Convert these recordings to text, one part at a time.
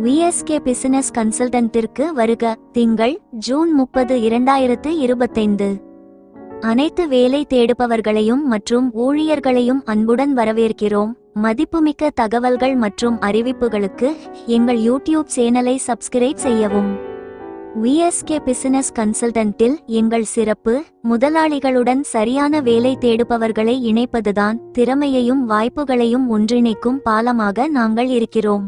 VSK business கன்சல்டன்ட்டிற்கு வருக. திங்கள் June 30, 2025. அனைத்து வேலை தேடுபவர்களையும் மற்றும் ஊழியர்களையும் அன்புடன் வரவேற்கிறோம். மதிப்புமிக்க தகவல்கள் மற்றும் அறிவிப்புகளுக்கு எங்கள் யூடியூப் சேனலை சப்ஸ்கிரைப் செய்யவும். விஎஸ்கே பிசினஸ் கன்சல்டன்ட்டில் எங்கள் சிறப்பு, முதலாளிகளுடன் சரியான வேலை தேடுபவர்களை இணைப்பதுதான். திறமையையும் வாய்ப்புகளையும் ஒன்றிணைக்கும் பாலமாக நாங்கள் இருக்கிறோம்.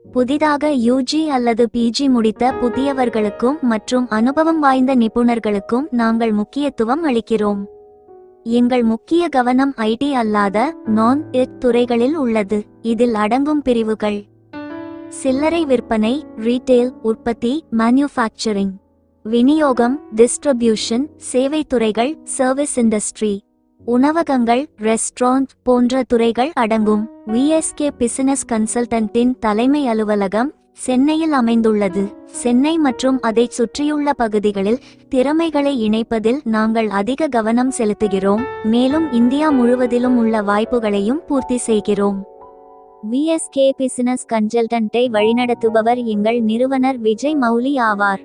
புதிதாக யூஜி அல்லது பிஜி முடித்த புதியவர்களுக்கும் மற்றும் அனுபவம் வாய்ந்த நிபுணர்களுக்கும் நாங்கள் முக்கியத்துவம் அளிக்கிறோம். எங்கள் முக்கிய கவனம் ஐடி அல்லாத நான்-IT துறைகளில் உள்ளது. இதில் அடங்கும் பிரிவுகள்: சில்லறை விற்பனை, ரீட்டெயில், உற்பத்தி, மேனுஃபேக்சரிங், விநியோகம், டிஸ்ட்ரிபியூஷன், சேவை துறைகள், சர்வீஸ் இண்டஸ்ட்ரி, உணவகங்கள், ரெஸ்டாரண்ட் போன்ற துறைகள் அடங்கும். விஎஸ்கே பிசினஸ் கன்சல்டன்ட்டின் தலைமை அலுவலகம் சென்னையில் அமைந்துள்ளது. சென்னை மற்றும் அதைச் சுற்றியுள்ள பகுதிகளில் திறமைகளை இணைப்பதில் நாங்கள் அதிக கவனம் செலுத்துகிறோம், மேலும் இந்தியா முழுவதிலும் உள்ள வாய்ப்புகளையும் பூர்த்தி செய்கிறோம். விஎஸ்கே பிசினஸ் கன்சல்டன்ட்டை வழிநடத்துபவர் எங்கள் நிறுவனர் விஜய் மௌலி ஆவார்.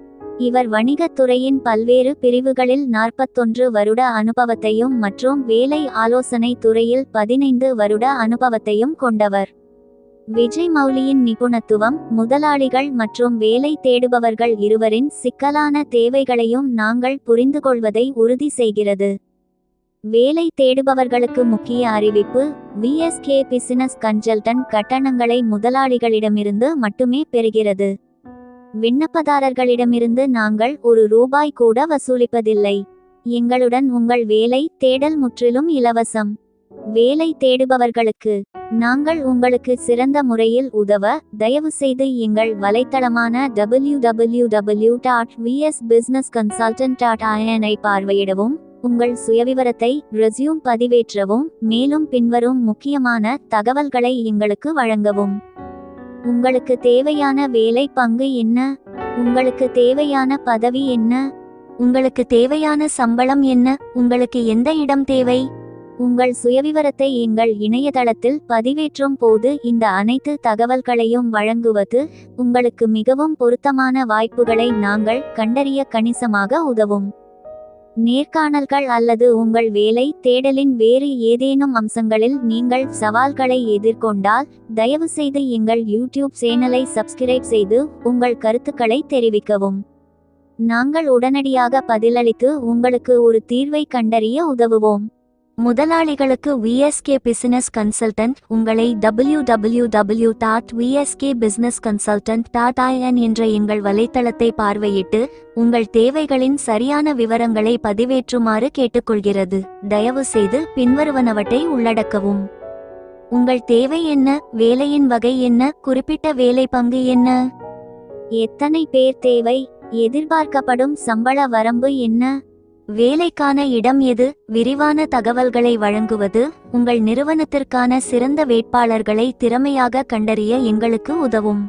இவர் வணிகத் துறையின் பல்வேறு பிரிவுகளில் 41 வருட அனுபவத்தையும் மற்றும் வேலை ஆலோசனை துறையில் 15 வருட அனுபவத்தையும் கொண்டவர். விஜய் மௌலியின் நிபுணத்துவம் முதலாளிகள் மற்றும் வேலை தேடுபவர்கள் இருவரின் சிக்கலான தேவைகளையும் நாங்கள் புரிந்துகொள்வதை உறுதி செய்கிறது. வேலை தேடுபவர்களுக்கு முக்கிய அறிவிப்பு: விஎஸ்கே பிசினஸ் கன்சல்டன்ட் கட்டணங்களை முதலாளிகளிடமிருந்து மட்டுமே பெறுகிறது. விண்ணப்பதாரர்களிடமிருந்து நாங்கள் ₹1 கூட வசூலிப்பதில்லை. எங்களுடன் உங்கள் வேலை தேடல் முற்றிலும் இலவசம். வேலை தேடுபவர்களுக்கு நாங்கள் உங்களுக்கு சிறந்த முறையில் உதவ தயவுசெய்து எங்கள் வலைத்தளமான www.vsbusinessconsultant.in ஐ பார்வையிடவும். உங்கள் சுயவிவரத்தை ரெஸ்யூம் பதிவேற்றவும், மேலும் பின்வரும் முக்கியமான தகவல்களை எங்களுக்கு வழங்கவும். உங்களுக்கு தேவையான வேலை பங்கு என்ன? உங்களுக்கு தேவையான பதவி என்ன? உங்களுக்கு தேவையான சம்பளம் என்ன? உங்களுக்கு எந்த இடம் தேவை? உங்கள் சுயவிவரத்தை எங்கள் இணையதளத்தில் பதிவேற்றும் போது இந்த அனைத்து தகவல்களையும் வழங்குவது உங்களுக்கு மிகவும் பொருத்தமான வாய்ப்புகளை நாங்கள் கண்டறிய கணிசமாக உதவும். நேர்காணல்கள் அல்லது உங்கள் வேலை தேடலின் வேறு ஏதேனும் அம்சங்களில் நீங்கள் சவால்களை எதிர்கொண்டால் தயவுசெய்து எங்கள் யூடியூப் சேனலை சப்ஸ்கிரைப் செய்து உங்கள் கருத்துக்களை தெரிவிக்கவும். நாங்கள் உடனடியாக பதிலளித்து உங்களுக்கு ஒரு தீர்வை கண்டறிய உதவுவோம். முதலாளிகளுக்கு விஎஸ்கே பிசினஸ் கன்சல்டன்ட் உங்களை www.vskbusinessconsultant.in என்ற எங்கள் வலைத்தளத்தை பார்வையிட்டு உங்கள் தேவைகளின் சரியான விவரங்களை பதிவேற்றுமாறு கேட்டுக்கொள்கிறது. தயவுசெய்து பின்வருவனவற்றை உள்ளடக்கவும். உங்கள் தேவை என்ன? வேலையின் வகை என்ன? குறிப்பிட்ட வேலை பங்கு என்ன? எத்தனை பேர் தேவை? எதிர்பார்க்கப்படும் சம்பள வரம்பு என்ன? வேலைக்கான இடம் எது? விரிவான தகவல்களை வழங்குவது உங்கள் நிறுவனத்திற்கான சிறந்த வேட்பாளர்களை திறமையாக கண்டறிய எங்களுக்கு உதவும்.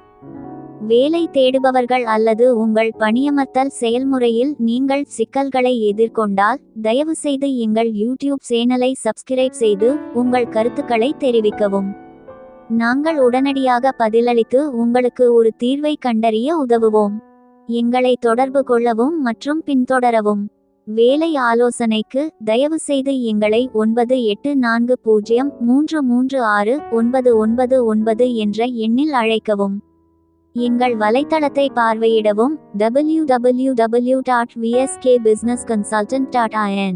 வேலை தேடுபவர்கள் அல்லது உங்கள் பணியமர்த்தல் செயல்முறையில் நீங்கள் சிக்கல்களை எதிர்கொண்டால் தயவுசெய்து எங்கள் யூடியூப் சேனலை சப்ஸ்கிரைப் செய்து உங்கள் கருத்துக்களை தெரிவிக்கவும். நாங்கள் உடனடியாக பதிலளித்து உங்களுக்கு ஒரு தீர்வை கண்டறிய உதவுவோம். எங்களை தொடர்பு கொள்ளவும் மற்றும் பின்தொடரவும். வேலை ஆலோசனைக்கு தயவுசெய்து எங்களை 9840336999 என்ற எண்ணில் அழைக்கவும். எங்கள் வலைத்தளத்தை பார்வையிடவும் www.vskbusinessconsultant.in.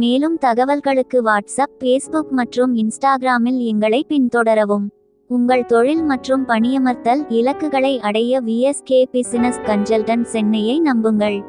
மேலும் தகவல்களுக்கு வாட்ஸ்அப், ஃபேஸ்புக் மற்றும் இன்ஸ்டாகிராமில் எங்களை பின்தொடரவும். உங்கள் தொழில் மற்றும் பணியமர்த்தல் இலக்குகளை அடைய விஎஸ்கே பிசினஸ் கன்சல்டன்ட் சென்னையை நம்புங்கள்.